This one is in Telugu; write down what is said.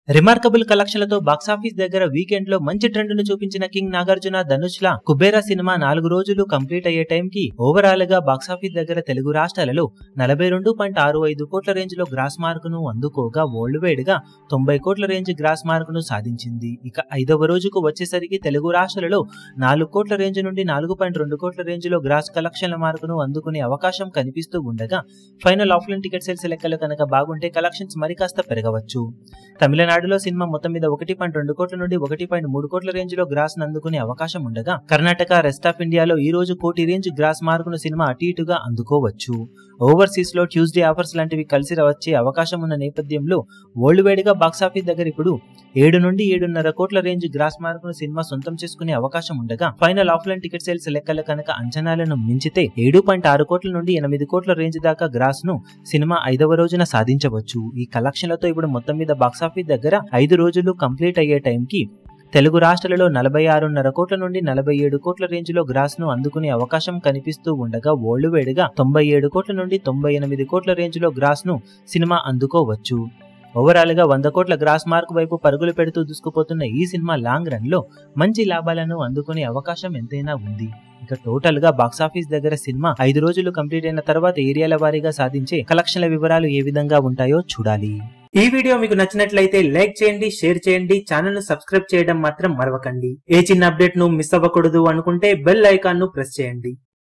రిమార్కబుల్ కలెక్షన్లతో బాక్సాఫీస్ దగ్గర వీకెండ్ లో మంచి ట్రెండ్ ను చూపించిన కింగ్ నాగార్జున ధనుష్ ల కుబేరా సినిమా 4 రోజులు కంప్లీట్ అయ్యే టైం కి ఓవరాల్ గా బాక్సాఫీస్ దగ్గర తెలుగు రాష్ట్రాలలో 42.65 కోట్ల రేంజ్ లో గ్రాస్ మార్క్ ను అందుకోగా వరల్డ్ వైడ్ గా 90 కోట్ల రేంజ్ గ్రాస్ మార్క్ ను సాధించింది. ఇక 5వ రోజుకు వచ్చేసరికి తెలుగు రాష్ట్రాలలో 4 కోట్ల రేంజ్ నుండి 4.2 కోట్ల రేంజ్ లో గ్రాస్ కలెక్షన్ల మార్క్ ను అందుకునే అవకాశం కనిపిస్తూ ఉండగా ఫైనల్ ఆఫ్లైన్ టికెట్ సేల్స్ లెక్కలు కనుక బాగుంటే కలెక్షన్స్ మరికాస్త పెరగవచ్చు. తమిళనాడులో సినిమా మొత్తం మీద 1.2 కోట్ల నుండి 1.3 కోట్ల రేంజ్ లో గ్రాస్ అందుకునే అవకాశం ఉండగా కర్ణాటక, రెస్ట్ ఆఫ్ ఇండియాలో ఈ రోజు కోటి రేంజ్ గ్రాస్ మార్క్ ను సినిమా అటు ఇటుగా అందుకోవచ్చు. ఓవర్సీస్ లో ట్యూస్డే ఆఫర్స్ లాంటివి కలిసి వచ్చే అవకాశం ఉన్న నేపథ్యంలో వరల్డ్ వైడ్ గా బాక్సాఫీస్ దగ్గర ఇప్పుడు 7 నుండి 7.5 కోట్ల రేంజ్ గ్రాస్ మార్క్ ను సినిమా సొంతం చేసుకునే అవకాశం ఉండగా ఫైనల్ ఆఫ్లైన్ టికెట్ సేల్స్ లెక్కలు కనుక అంచనాలను మించితే 7.6 కోట్ల నుండి 8 కోట్ల రేంజ్ దాకా గ్రాస్ ను సినిమా 5వ రోజున సాధించవచ్చు. ఈ కలెక్షన్లతో ఇప్పుడు మొత్తం మీద బాక్సాఫీస్ దగ్గర 5 రోజులు కంప్లీట్ అయ్యే టైంకి తెలుగు రాష్ట్రాలలో 46.5 కోట్ల నుండి 47 కోట్ల రేంజ్ లో గ్రాస్ ను అందుకునే అవకాశం కనిపిస్తూ ఉండగా వరల్డ్ వైడ్ గా 97 కోట్ల నుండి 98 కోట్ల రేంజ్ లో గ్రాస్ ను సినిమా అందుకోవచ్చు. ఓవరాల్ గా 100 కోట్ల గ్రాస్ మార్క్ వైపు పరుగులు పెడుతూ దూసుకుపోతున్న ఈ సినిమా లాంగ్ రన్ లో మంచి లాభాలను అందుకునే అవకాశం ఎంతైనా ఉంది. ఇక టోటల్ గా బాక్సాఫీస్ దగ్గర సినిమా 5 రోజులు కంప్లీట్ అయిన తర్వాత ఏరియాల వారీగా సాధించే కలెక్షన్ల వివరాలు ఏ విధంగా ఉంటాయో చూడాలి. ఈ వీడియో మీకు నచ్చినట్లయితే లైక్ చేయండి, షేర్ చేయండి, ఛానల్ ను సబ్స్క్రైబ్ చేయడం మాత్రం మరవకండి. ఏ చిన్న అప్డేట్ ను మిస్ అవ్వకూడదు అనుకుంటే బెల్ ఐకాన్ ను ప్రెస్ చేయండి.